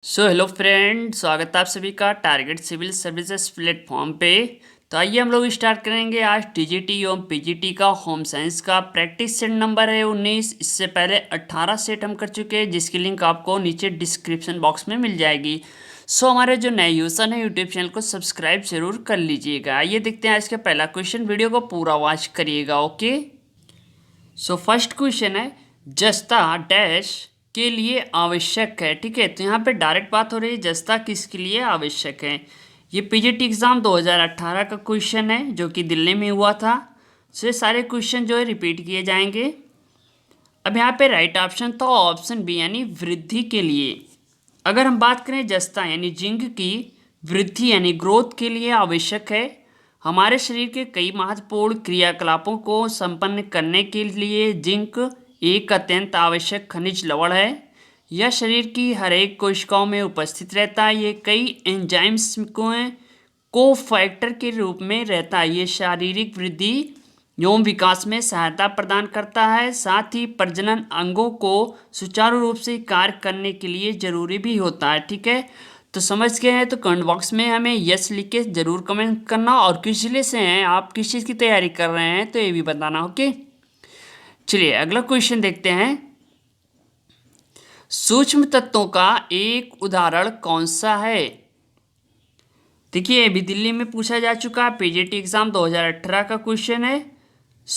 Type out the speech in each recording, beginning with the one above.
Hello friend, स्वागत है आप सभी का टारगेट सिविल सर्विसेज प्लेटफॉर्म पे। तो आइए हम लोग स्टार्ट करेंगे आज टीजीटी एवं पीजीटी का होम साइंस का प्रैक्टिस सेट नंबर है 19। इससे पहले 18 सेट हम कर चुके हैं, जिसकी लिंक आपको नीचे डिस्क्रिप्शन बॉक्स में मिल जाएगी। हमारे जो नए यूजर है यूट्यूब चैनल को सब्सक्राइब जरूर कर लीजिएगा। आइए देखते हैं आज का पहला क्वेश्चन, वीडियो को पूरा वॉच करिएगा। ओके, फर्स्ट क्वेश्चन है जस्ता डैश के लिए आवश्यक है। ठीक है, तो यहाँ पे डायरेक्ट बात हो रही है जस्ता किसके लिए आवश्यक है। ये पीजीटी एग्जाम 2018 का क्वेश्चन है जो कि दिल्ली में हुआ था। ये सारे क्वेश्चन जो है रिपीट किए जाएंगे। अब यहाँ पे राइट ऑप्शन था ऑप्शन बी यानी वृद्धि के लिए। अगर हम बात करें जस्ता यानी जिंक की वृद्धि यानी ग्रोथ के लिए आवश्यक है। हमारे शरीर के कई महत्वपूर्ण क्रियाकलापों को संपन्न करने के लिए जिंक एक अत्यंत आवश्यक खनिज लवण है। यह शरीर की हर एक कोशिकाओं में उपस्थित रहता है। ये कई एंजाइम्स को फैक्टर के रूप में रहता है। ये शारीरिक वृद्धि एवं विकास में सहायता प्रदान करता है, साथ ही प्रजनन अंगों को सुचारू रूप से कार्य करने के लिए जरूरी भी होता है। ठीक है, तो समझ गए हैं तो कमेंट बॉक्स में हमें यस लिख के जरूर कमेंट करना, और किस जिले से हैं आप, किस चीज़ की तैयारी कर रहे हैं तो ये भी बताना। ओके, चलिए अगला क्वेश्चन देखते हैं। सूक्ष्म तत्वों का एक उदाहरण कौन सा है। देखिए अभी दिल्ली में पूछा जा चुका है, पीजीटी एग्जाम 2018 का क्वेश्चन है।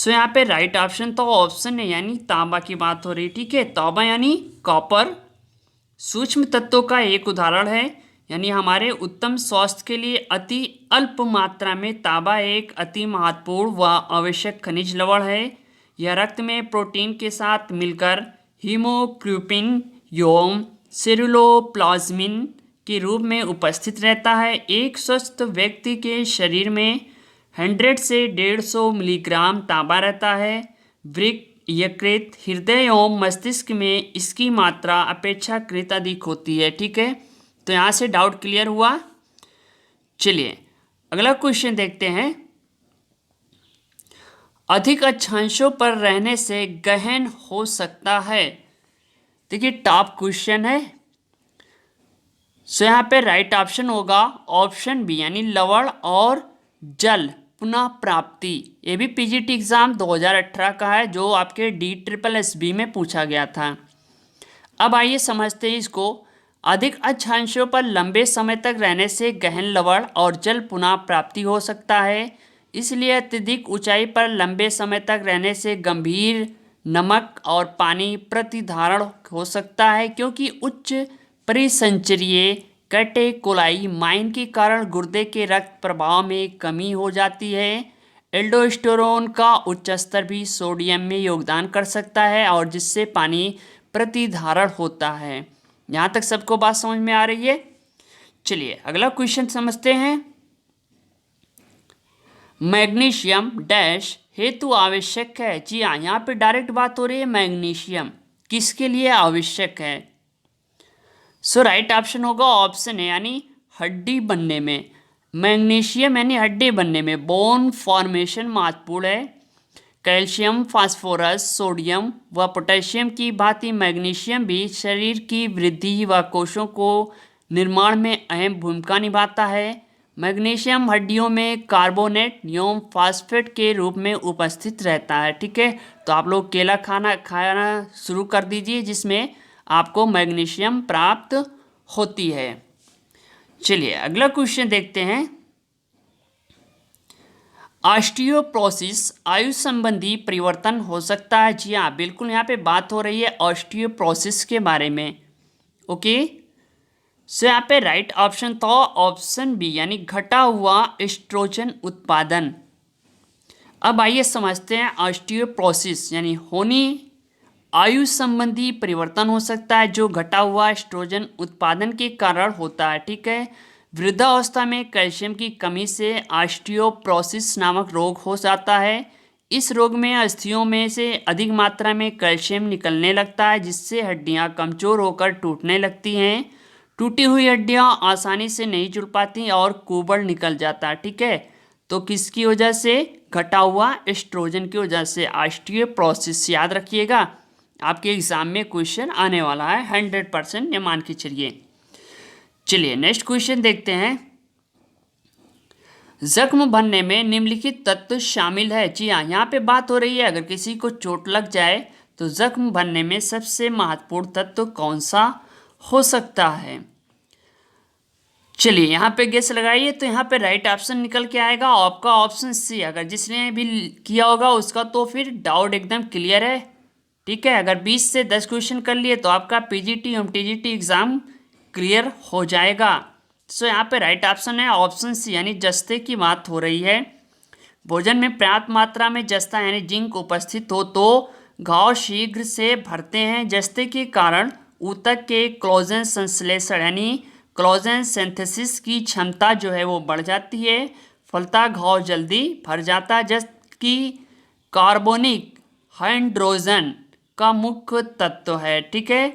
यहाँ पे राइट ऑप्शन तो ऑप्शन है यानी तांबा की बात हो रही। ठीक है, तांबा यानी कॉपर सूक्ष्म तत्वों का एक उदाहरण है, यानी हमारे उत्तम स्वास्थ्य के लिए अति अल्प मात्रा में तांबा एक अति महत्वपूर्ण व आवश्यक खनिज लवण है। यह रक्त में प्रोटीन के साथ मिलकर हीमोग्लोबिन एवं सेरुलोप्लाज्मिन के रूप में उपस्थित रहता है। एक स्वस्थ व्यक्ति के शरीर में 100 से 150 मिलीग्राम तांबा रहता है। वृक्क यकृत हृदय एवं मस्तिष्क में इसकी मात्रा अपेक्षाकृत अधिक होती है। ठीक है, तो यहाँ से डाउट क्लियर हुआ। चलिए अगला क्वेश्चन देखते हैं। अधिक अक्षांशों पर रहने से गहन हो सकता है। देखिए टॉप क्वेश्चन है। यहाँ पे राइट ऑप्शन होगा ऑप्शन बी यानी लवण और जल पुनः प्राप्ति। ये भी पीजीटी एग्जाम 2018 का है जो आपके DSSB में पूछा गया था। अब आइए समझते हैं इसको। अधिक अक्षांशों पर लंबे समय तक रहने से गहन लवण और जल पुनः प्राप्ति हो सकता है। इसलिए अत्यधिक ऊंचाई पर लंबे समय तक रहने से गंभीर नमक और पानी प्रतिधारण हो सकता है, क्योंकि उच्च परिसंचरणीय कैटेकोलामाइन के कारण गुर्दे के रक्त प्रवाह में कमी हो जाती है। एल्डोस्टेरोन का उच्च स्तर भी सोडियम में योगदान कर सकता है और जिससे पानी प्रतिधारण होता है। यहाँ तक सबको बात समझ में आ रही है। चलिए अगला क्वेश्चन समझते हैं। मैग्नीशियम डैश हेतु आवश्यक है। जी हाँ, यहाँ पे डायरेक्ट बात हो रही है मैग्नीशियम किसके लिए आवश्यक है। राइट ऑप्शन होगा ऑप्शन है यानी हड्डी बनने में। मैग्नीशियम यानी हड्डी बनने में बोन फॉर्मेशन महत्वपूर्ण है। कैल्शियम फास्फोरस सोडियम व पोटेशियम की भांति मैग्नीशियम भी शरीर की वृद्धि व कोशों को निर्माण में अहम भूमिका निभाता है। मैग्नीशियम हड्डियों में कार्बोनेट एवं फास्फेट के रूप में उपस्थित रहता है। ठीक है, तो आप लोग केला खाना शुरू कर दीजिए जिसमें आपको मैग्नीशियम प्राप्त होती है। चलिए अगला क्वेश्चन देखते हैं। ऑस्टियोपोरोसिस आयु संबंधी परिवर्तन हो सकता है। जी हाँ, बिल्कुल यहाँ पे बात हो रही है ऑस्टियोपोरोसिस के बारे में। ओके, यहाँ पे राइट ऑप्शन था ऑप्शन बी यानी घटा हुआ एस्ट्रोजन उत्पादन। अब आइए समझते हैं ऑस्टियोपोरोसिस यानी होनी आयु संबंधी परिवर्तन हो सकता है जो घटा हुआ एस्ट्रोजन उत्पादन के कारण होता है। ठीक है, वृद्धावस्था में कैल्शियम की कमी से ऑस्टियोपोरोसिस नामक रोग हो जाता है। इस रोग में अस्थियों में से अधिक मात्रा में कैल्शियम निकलने लगता है, जिससे हड्डियां कमजोर होकर टूटने लगती हैं। टूटी हुई हड्डियां आसानी से नहीं जुड़ पाती और कुबड़ निकल जाता है। ठीक है, तो किसकी वजह से, घटा हुआ एस्ट्रोजन की वजह से ऑस्टियोपोरोसिस। याद रखिएगा आपके एग्जाम में क्वेश्चन आने वाला है 100%, ये मान के चलिए। चलिए नेक्स्ट क्वेश्चन देखते हैं। जख्म भरने में निम्नलिखित तत्व शामिल है। जी हाँ, यहाँ पे बात हो रही है अगर किसी को चोट लग जाए तो जख्म भरने में सबसे महत्वपूर्ण तत्व कौन सा हो सकता है। चलिए यहाँ पे गेस लगाइए, तो यहाँ पे राइट ऑप्शन निकल के आएगा आपका ऑप्शन सी। अगर जिसने भी किया होगा उसका तो फिर डाउट एकदम क्लियर है। ठीक है, अगर 20 से 10 क्वेश्चन कर लिए तो आपका पीजीटी एवं टीजीटी एग्जाम क्लियर हो जाएगा। सो यहाँ पे राइट ऑप्शन है ऑप्शन सी, यानी जस्ते की बात हो रही है। भोजन में पर्याप्त मात्रा में जस्ता यानी जिंक उपस्थित हो तो घाव शीघ्र से भरते हैं। जस्ते के कारण ऊतक के कोलेजन संश्लेषण यानी कोलेजन सिंथेसिस की क्षमता जो है वो बढ़ जाती है, फलता घाव जल्दी भर जाता है। जबकि कार्बोनिक हाइड्रोजन का मुख्य तत्व है। ठीक है,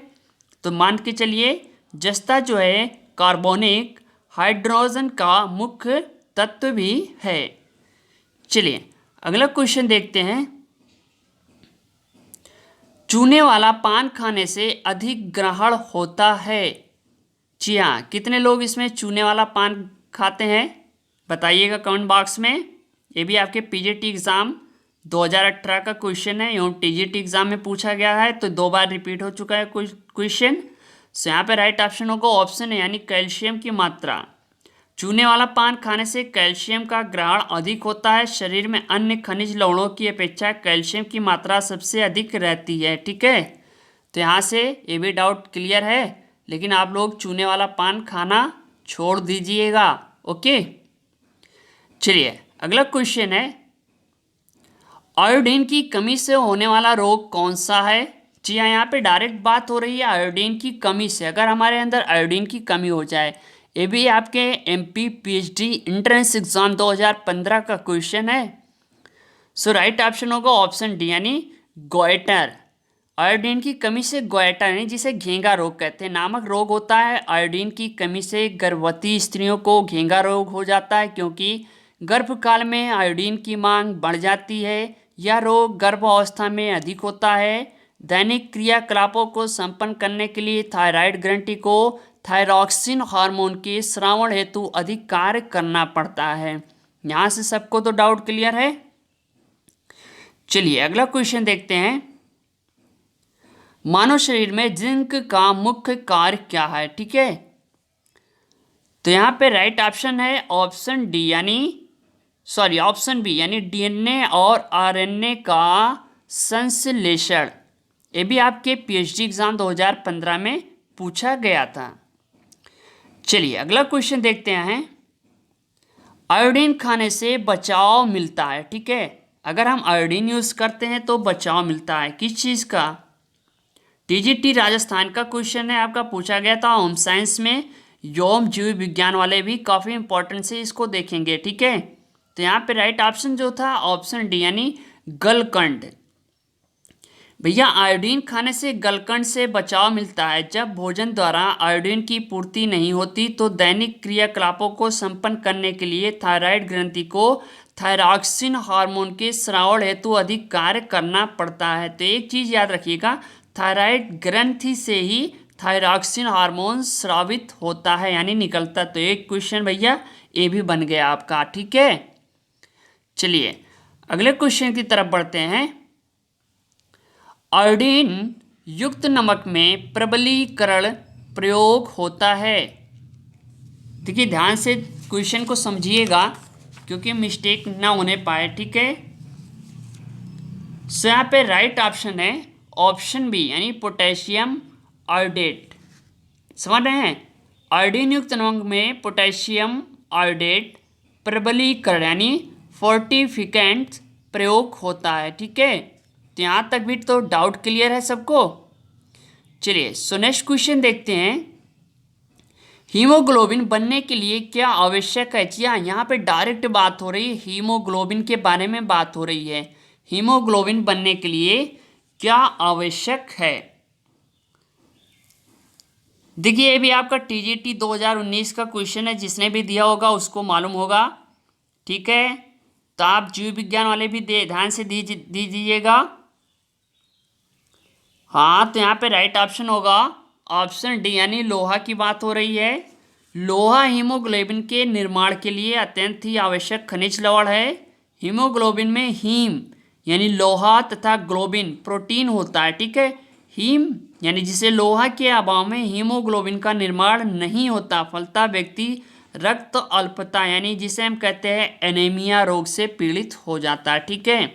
तो मान के चलिए जस्ता जो है कार्बोनिक हाइड्रोजन का मुख्य तत्व भी है। चलिए अगला क्वेश्चन देखते हैं। चूने वाला पान खाने से अधिक ग्रहण होता है। जी हाँ, कितने लोग इसमें चूने वाला पान खाते हैं बताइएगा कमेंट बॉक्स में। ये भी आपके पीजीटी एग्ज़ाम 2018 का क्वेश्चन है एवं टीजीटी एग्ज़ाम में पूछा गया है, तो 2 बार रिपीट हो चुका है क्वेश्चन। सो यहाँ पे राइट ऑप्शन होगा ऑप्शन है, यानी कैल्शियम की मात्रा। चूने वाला पान खाने से कैल्शियम का ग्रहण अधिक होता है। शरीर में अन्य खनिज लवणों की अपेक्षा कैल्शियम की मात्रा सबसे अधिक रहती है। ठीक है, तो यहाँ से ये भी डाउट क्लियर है, लेकिन आप लोग चूने वाला पान खाना छोड़ दीजिएगा। ओके, चलिए अगला क्वेश्चन है, आयोडीन की कमी से होने वाला रोग कौन सा है। जी हाँ, यहाँ पे डायरेक्ट बात हो रही है आयोडीन की कमी से। अगर हमारे अंदर आयोडीन की कमी हो जाए, ये भी आपके एमपी पीएचडी एंट्रेंस एग्जाम 2015 का क्वेश्चन है। सो राइट ऑप्शन होगा ऑप्शन डी, यानी गोइटर। आयोडीन की कमी से गोइटर यानी जिसे घेंगा रोग कहते हैं नामक रोग होता है। आयोडीन की कमी से गर्भवती स्त्रियों को घेंगा रोग हो जाता है, क्योंकि गर्भकाल में आयोडीन की मांग बढ़ जाती है। यह रोग गर्भावस्था में अधिक होता है। दैनिक क्रियाकलापों को संपन्न करने के लिए थायराइड ग्रंथि को थायरॉक्सिन हार्मोन के स्रावण हेतु अधिक कार्य करना पड़ता है। यहाँ से सबको तो डाउट क्लियर है। चलिए अगला क्वेश्चन देखते हैं। मानव शरीर में जिंक का मुख्य कार्य क्या है। ठीक है, तो यहाँ पे राइट ऑप्शन है ऑप्शन डी, ऑप्शन बी, यानी डीएनए और आरएनए का संश्लेषण। ये भी आपके पीएचडी एग्जाम 2015 में पूछा गया था। चलिए अगला क्वेश्चन देखते हैं। आयोडीन खाने से बचाव मिलता है। ठीक है, अगर हम आयोडीन यूज़ करते हैं तो बचाव मिलता है किस चीज़ का। टीजीटी राजस्थान का क्वेश्चन है, आपका पूछा गया था होम साइंस में। एवं जीव विज्ञान वाले भी काफ़ी इंपॉर्टेंट से इसको देखेंगे। ठीक है, तो यहाँ पे राइट ऑप्शन जो था ऑप्शन डी, यानी गलकंड। भैया आयोडीन खाने से गलकंड से बचाव मिलता है। जब भोजन द्वारा आयोडीन की पूर्ति नहीं होती तो दैनिक क्रियाकलापों को संपन्न करने के लिए थायराइड ग्रंथि को थायरॉक्सिन हार्मोन के स्रावण हेतु अधिक कार्य करना पड़ता है। तो एक चीज़ याद रखिएगा, थायराइड ग्रंथि से ही थायरॉक्सिन हार्मोन स्रावित होता है यानी निकलता। तो एक क्वेश्चन भैया ये भी बन गया आपका। ठीक है, चलिए अगले क्वेश्चन की तरफ बढ़ते हैं। आयोडीन युक्त नमक में प्रबलीकरण प्रयोग होता है। देखिए ध्यान से क्वेश्चन को समझिएगा क्योंकि मिस्टेक ना होने पाए। ठीक है, सो यहाँ पे राइट ऑप्शन है ऑप्शन बी, यानी पोटेशियम आयोडेट। समझ रहे हैं, आयोडीन युक्त नमक में पोटेशियम आयोडेट प्रबलीकरण यानी फोर्टिफिकेंट प्रयोग होता है। ठीक है, तो यहाँ तक भी तो डाउट क्लियर है सबको। चलिए सो नेक्स्ट क्वेश्चन देखते हैं। हीमोग्लोबिन बनने के लिए क्या आवश्यक है। जी हाँ, यहाँ पे डायरेक्ट बात हो रही है, हीमोग्लोबिन के बारे में बात हो रही है। हीमोग्लोबिन बनने के लिए क्या आवश्यक है। देखिए ये भी आपका टीजीटी 2019 का क्वेश्चन है, जिसने भी दिया होगा उसको मालूम होगा। ठीक है, तो आप जीव विज्ञान वाले भी ध्यान से दीजिएगा। हाँ, तो यहाँ पे राइट ऑप्शन होगा ऑप्शन डी, यानी लोहा की बात हो रही है। लोहा हीमोग्लोबिन के निर्माण के लिए अत्यंत ही आवश्यक खनिज लवण है। हीमोग्लोबिन में हीम यानी लोहा तथा ग्लोबिन प्रोटीन होता है, ठीक है। हीम यानी जिसे लोहा के अभाव में हीमोग्लोबिन का निर्माण नहीं होता, फलतः व्यक्ति रक्त अल्पता यानी जिसे हम कहते हैं एनीमिया रोग से पीड़ित हो जाता है, ठीक है।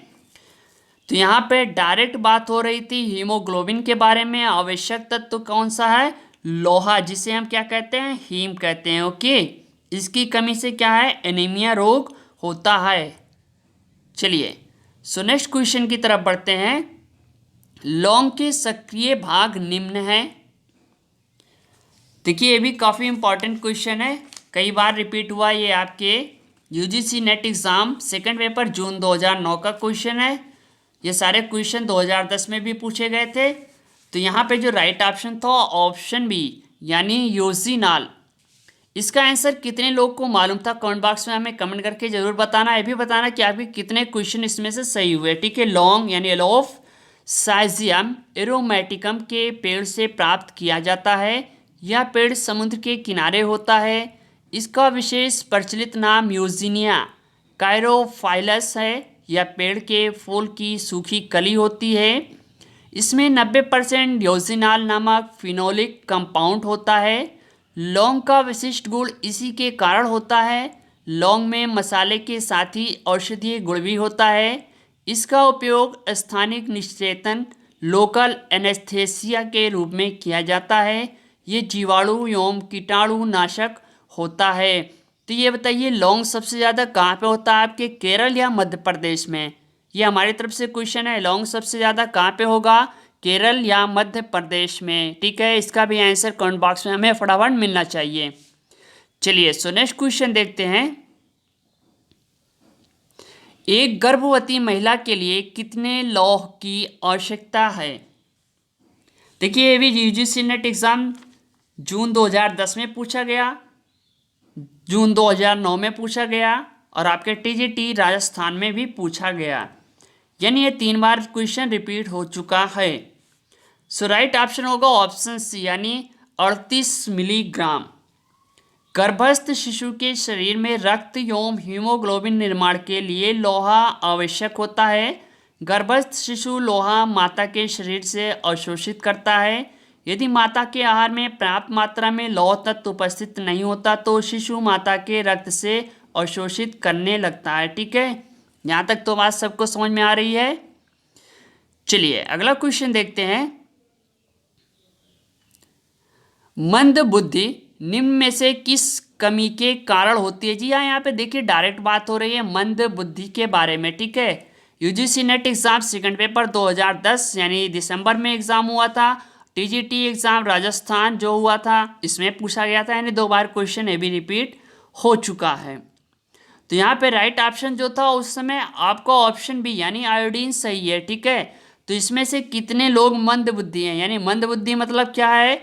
तो यहाँ पे डायरेक्ट बात हो रही थी हीमोग्लोबिन के बारे में। आवश्यक तत्व कौन सा है? लोहा, जिसे हम क्या कहते हैं? हीम कहते हैं, ओके। इसकी कमी से क्या है? एनीमिया रोग होता है। चलिए सो नेक्स्ट क्वेश्चन की तरफ बढ़ते हैं। लौंग के सक्रिय भाग निम्न है। देखिए ये भी काफ़ी इंपॉर्टेंट क्वेश्चन है, कई बार रिपीट हुआ। ये आपके UGC NET exam second paper June 2009 का क्वेश्चन है। ये सारे क्वेश्चन 2010 में भी पूछे गए थे। तो यहाँ पे जो राइट ऑप्शन था ऑप्शन बी यानी यूजीनाल। इसका आंसर कितने लोग को मालूम था? कमेंट बॉक्स में हमें कमेंट करके जरूर बताना। ये भी बताना कि आपके कितने क्वेश्चन इसमें से सही हुए, ठीक है। लौंग यानी एलोफ साइजियम एरोमेटिकम के पेड़ से प्राप्त किया जाता है। यह पेड़ समुद्र के किनारे होता है। इसका विशेष प्रचलित नाम यूजीनिया कायरोफाइलस है। यह पेड़ के फूल की सूखी कली होती है। इसमें 90% यूजीनाल नामक फिनोलिक कंपाउंड होता है। लौंग का विशिष्ट गुण इसी के कारण होता है। लौंग में मसाले के साथ ही औषधीय गुण भी होता है। इसका उपयोग स्थानिक निश्चेतन लोकल एनेस्थेसिया के रूप में किया जाता है। ये जीवाणु एवं कीटाणु नाशक होता है। तो ये बताइए लौंग सबसे ज़्यादा कहाँ पे होता है? आपके केरल या मध्य प्रदेश में? ये हमारी तरफ से क्वेश्चन है। लौंग सबसे ज़्यादा कहाँ पे होगा? केरल या मध्य प्रदेश में, ठीक है। इसका भी आंसर कमेंट बॉक्स में हमें फटाफट मिलना चाहिए। चलिए सो नेक्स्ट क्वेश्चन देखते हैं। एक गर्भवती महिला के लिए कितने लौह की आवश्यकता है? देखिए ये भी यूजीसी नेट एग्जाम जून 2010 में पूछा गया, जून 2009 में पूछा गया और आपके टीजीटी राजस्थान में भी पूछा गया, यानी ये 3 बार क्वेश्चन रिपीट हो चुका है। सो राइट ऑप्शन होगा ऑप्शन सी यानी 38 मिलीग्राम। गर्भस्थ शिशु के शरीर में रक्त एवं हीमोग्लोबिन निर्माण के लिए लोहा आवश्यक होता है। गर्भस्थ शिशु लोहा माता के शरीर से अवशोषित करता है। यदि माता के आहार में पर्याप्त मात्रा में लौह तत्व उपस्थित नहीं होता तो शिशु माता के रक्त से अवशोषित करने लगता है, ठीक है। यहाँ तक तो बात सबको समझ में आ रही है। चलिए अगला क्वेश्चन देखते हैं। मंद बुद्धि निम्न में से किस कमी के कारण होती है? जी हाँ, यहाँ पे देखिए डायरेक्ट बात हो रही है मंद बुद्धि के बारे में, ठीक है। UGC net exam second paper 2010 यानी दिसंबर में एग्जाम हुआ था। टीजीटी एग्जाम राजस्थान जो हुआ था इसमें पूछा गया था, यानी 2 बार क्वेश्चन ये भी रिपीट हो चुका है। तो यहाँ पे राइट ऑप्शन जो था उस समय आपका ऑप्शन बी यानी आयोडीन सही है, ठीक है। तो इसमें से कितने लोग मंद बुद्धि हैं? यानी मंद बुद्धि मतलब क्या है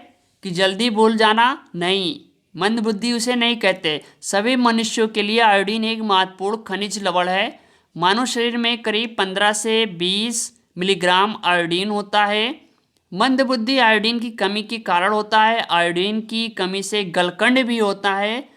कि जल्दी भूल जाना नहीं, मंद बुद्धि उसे नहीं कहते। सभी मनुष्यों के लिए आयोडीन एक महत्वपूर्ण खनिज लवण है। मानव शरीर में करीब 15 से 20 मिलीग्राम आयोडीन होता है। मंद बुद्धि आयोडीन की कमी के कारण होता है। आयोडीन की कमी से गलकंड भी होता है।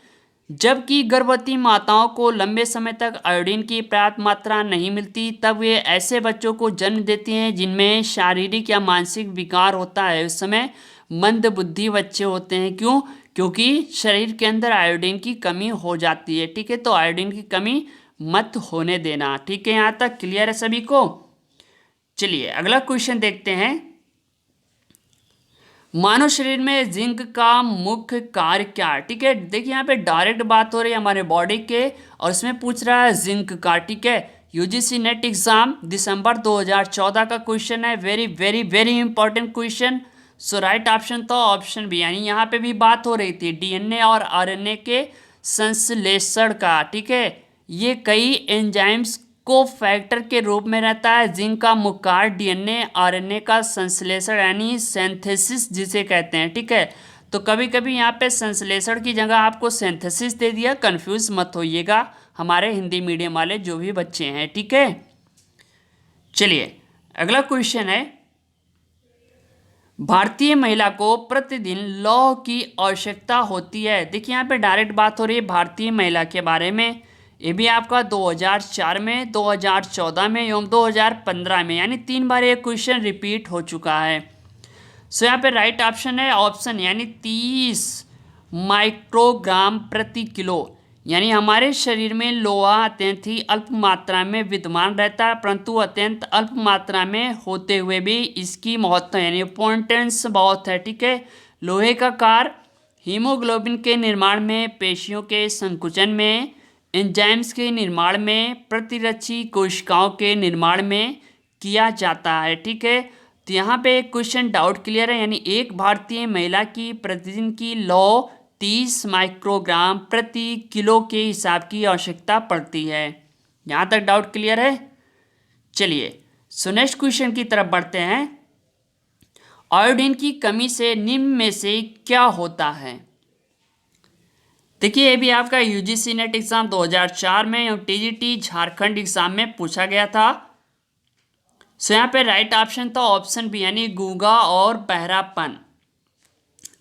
जबकि गर्भवती माताओं को लंबे समय तक आयोडीन की पर्याप्त मात्रा नहीं मिलती, तब वे ऐसे बच्चों को जन्म देती हैं जिनमें शारीरिक या मानसिक विकार होता है। उस समय मंद बुद्धि बच्चे होते हैं। क्यों? क्योंकि शरीर के अंदर आयोडीन की कमी हो जाती है, ठीक है। तो आयोडीन की कमी मत होने देना, ठीक है। यहाँ तक क्लियर है सभी को? चलिए अगला क्वेश्चन देखते हैं। मानव शरीर में जिंक का मुख्य कार्य क्या है? ठीक है, देखिए यहाँ पे डायरेक्ट बात हो रही है हमारे बॉडी के और इसमें पूछ रहा है जिंक का, ठीक है। यूजीसी नेट एग्जाम दिसंबर 2014 का क्वेश्चन है। Very very very important question. So right option तो ऑप्शन बी, यानी यहाँ पे भी बात हो रही थी डीएनए और आरएनए के संश्लेषण का, ठीक है। ये कई एंजाइम्स को फैक्टर के रूप में रहता है। जिंक का मुख्य कार्य डीएनए आरएनए का संश्लेषण यानी सिंथेसिस जिसे कहते हैं, ठीक है। तो कभी कभी यहाँ पे संश्लेषण की जगह आपको सिंथेसिस दे दिया, कंफ्यूज मत होइएगा हमारे हिंदी मीडियम वाले जो भी बच्चे हैं, ठीक है। चलिए अगला क्वेश्चन है। भारतीय महिला को प्रतिदिन लौह की आवश्यकता होती है। देखिए यहाँ पे डायरेक्ट बात हो रही है भारतीय महिला के बारे में। ये भी आपका 2004 में, 2014 में एवं 2015 में, यानी 3 बार ये क्वेश्चन रिपीट हो चुका है। सो यहाँ पे राइट ऑप्शन है ऑप्शन यानी 30 माइक्रोग्राम प्रति किलो। यानी हमारे शरीर में लोहा अत्यंत ही अल्प मात्रा में विद्यमान रहता है, परंतु अत्यंत अल्प मात्रा में होते हुए भी इसकी महत्व यानी इम्पोर्टेंस बहुत है। ठीक है, लोहे का कार्य हीमोग्लोबिन के निर्माण में, पेशियों के संकुचन में, एंजाइम्स के निर्माण में, प्रतिरक्षी कोशिकाओं के निर्माण में किया जाता है। ठीक है, तो यहाँ पे एक क्वेश्चन डाउट क्लियर है, यानी एक भारतीय महिला की प्रतिदिन की लौह 30 माइक्रोग्राम प्रति किलो के हिसाब की आवश्यकता पड़ती है। यहाँ तक डाउट क्लियर है। चलिए सो नेक्स्ट क्वेश्चन की तरफ बढ़ते हैं। आयोडीन की कमी से निम्न में से क्या होता है? देखिए ये भी आपका यूजीसी नेट एग्जाम 2004 में और टीजीटी झारखंड एग्जाम में पूछा गया था। सो यहाँ पे राइट ऑप्शन था ऑप्शन बी यानी गूंगा और बहरापन।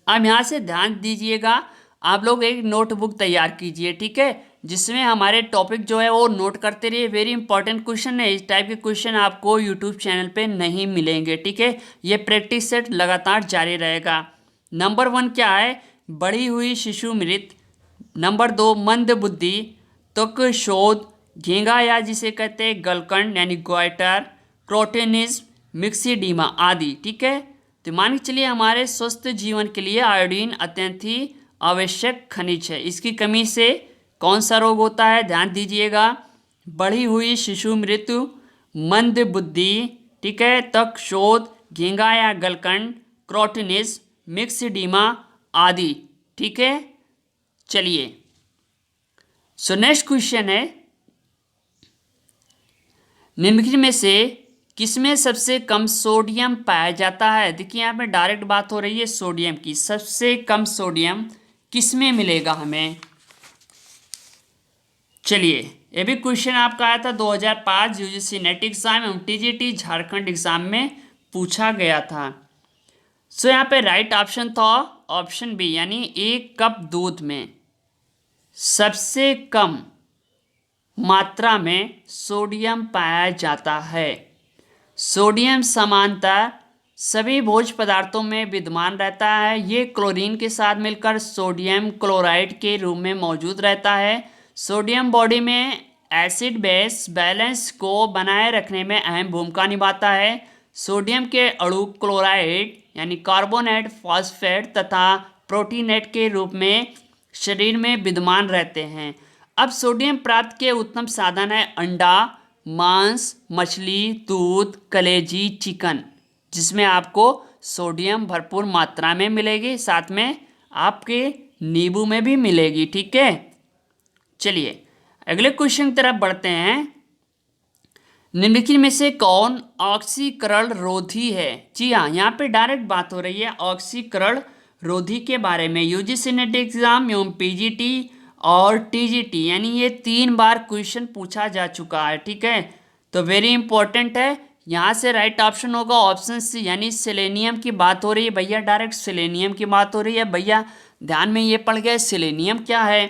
अब यहाँ से ध्यान दीजिएगा, आप लोग एक नोटबुक तैयार कीजिए, ठीक है, जिसमें हमारे टॉपिक जो है वो नोट करते रहिए। वेरी इंपॉर्टेंट क्वेश्चन है, इस टाइप के क्वेश्चन आपको यूट्यूब चैनल पे नहीं मिलेंगे। ठीक है, ये प्रैक्टिस सेट लगातार जारी रहेगा। नंबर 1 क्या है? बढ़ी हुई शिशु मृत्यु। नंबर 2 मंद बुद्धि, त्वक शोध, झींगा या जिसे कहते हैं गलकंड यानी ग्वाइटर, क्रोटेनिज्म, मिक्सीडीमा आदि। ठीक है, तो मान के चलिए हमारे स्वस्थ जीवन के लिए आयोडीन अत्यंत ही आवश्यक खनिज है। इसकी कमी से कौन सा रोग होता है? ध्यान दीजिएगा, बढ़ी हुई शिशु मृत्यु, मंद बुद्धि, ठीक है, त्वक शोध, झींगा या गलकंड, क्रोटेनिज्म, मिक्सीडीमा आदि। ठीक है, चलिए सो नेक्स्ट क्वेश्चन है, निम्नलिखित में से किसमें सबसे कम सोडियम पाया जाता है? देखिए यहाँ पे डायरेक्ट बात हो रही है सोडियम की। सबसे कम सोडियम किसमें मिलेगा हमें? चलिए ये भी क्वेश्चन आपका आया था 2005 यूजीसी नेट एग्जाम एवं टीजीटी झारखंड एग्जाम में पूछा गया था। सो यहाँ पे राइट ऑप्शन था ऑप्शन बी यानी 1 कप दूध में सबसे कम मात्रा में सोडियम पाया जाता है। सोडियम सामान्यतः सभी भोज्य पदार्थों में विद्यमान रहता है। ये क्लोरीन के साथ मिलकर सोडियम क्लोराइड के रूप में मौजूद रहता है। सोडियम बॉडी में एसिड बेस बैलेंस को बनाए रखने में अहम भूमिका निभाता है। सोडियम के अणु क्लोराइड यानी कार्बोनेट, फॉस्फेट तथा प्रोटीनेट के रूप में शरीर में विद्यमान रहते हैं। अब सोडियम प्राप्त के उत्तम साधन है अंडा, मांस, मछली, दूध, कलेजी, चिकन, जिसमें आपको सोडियम भरपूर मात्रा में मिलेगी, साथ में आपके नींबू में भी मिलेगी। ठीक है, चलिए अगले क्वेश्चन की तरफ बढ़ते हैं। निम्नलिखित में से कौन ऑक्सीकरण रोधी है? जी हाँ, यहाँ पे डायरेक्ट बात हो रही है ऑक्सीकरण रोधी के बारे में। यूजीसी नेट एग्जाम एवं पीजीटी और टीजीटी यानी ये 3 बार क्वेश्चन पूछा जा चुका है। ठीक है, तो वेरी इंपॉर्टेंट है। यहाँ से राइट ऑप्शन होगा ऑप्शन सी यानी सेलेनियम की बात हो रही है भैया, डायरेक्ट सेलेनियम की बात हो रही है भैया। ध्यान में ये पड़ गया सेलेनियम क्या है,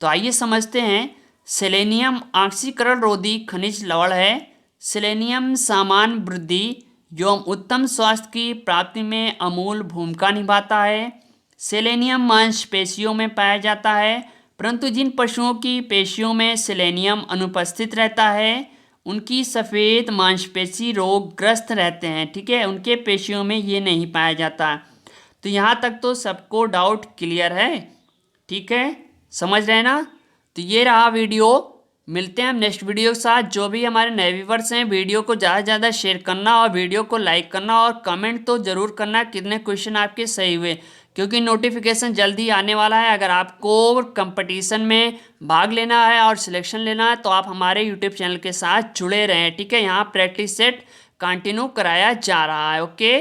तो आइए समझते हैं। सेलेनियम ऑक्सीकरण रोधी खनिज लवण है। सेलेनियम सामान्य वृद्धि एवं उत्तम स्वास्थ्य की प्राप्ति में अमूल भूमिका निभाता है। सेलेनियम मांसपेशियों में पाया जाता है, परंतु जिन पशुओं की पेशियों में सेलेनियम अनुपस्थित रहता है उनकी सफ़ेद मांसपेशी रोगग्रस्त रहते हैं। ठीक है, उनके पेशियों में ये नहीं पाया जाता। तो यहाँ तक तो सबको डाउट क्लियर है। ठीक है, समझ रहे हैं ना? तो ये रहा वीडियो, मिलते हैं हम नेक्स्ट वीडियो के साथ। जो भी हमारे नए व्यूअर्स हैं, वीडियो को ज़्यादा से ज़्यादा शेयर करना और वीडियो को लाइक करना और कमेंट तो ज़रूर करना कितने क्वेश्चन आपके सही हुए, क्योंकि नोटिफिकेशन जल्दी आने वाला है। अगर आपको कंपटीशन में भाग लेना है और सिलेक्शन लेना है तो आप हमारे यूट्यूब चैनल के साथ जुड़े रहें। ठीक है, यहाँ प्रैक्टिस सेट कंटिन्यू कराया जा रहा है। ओके।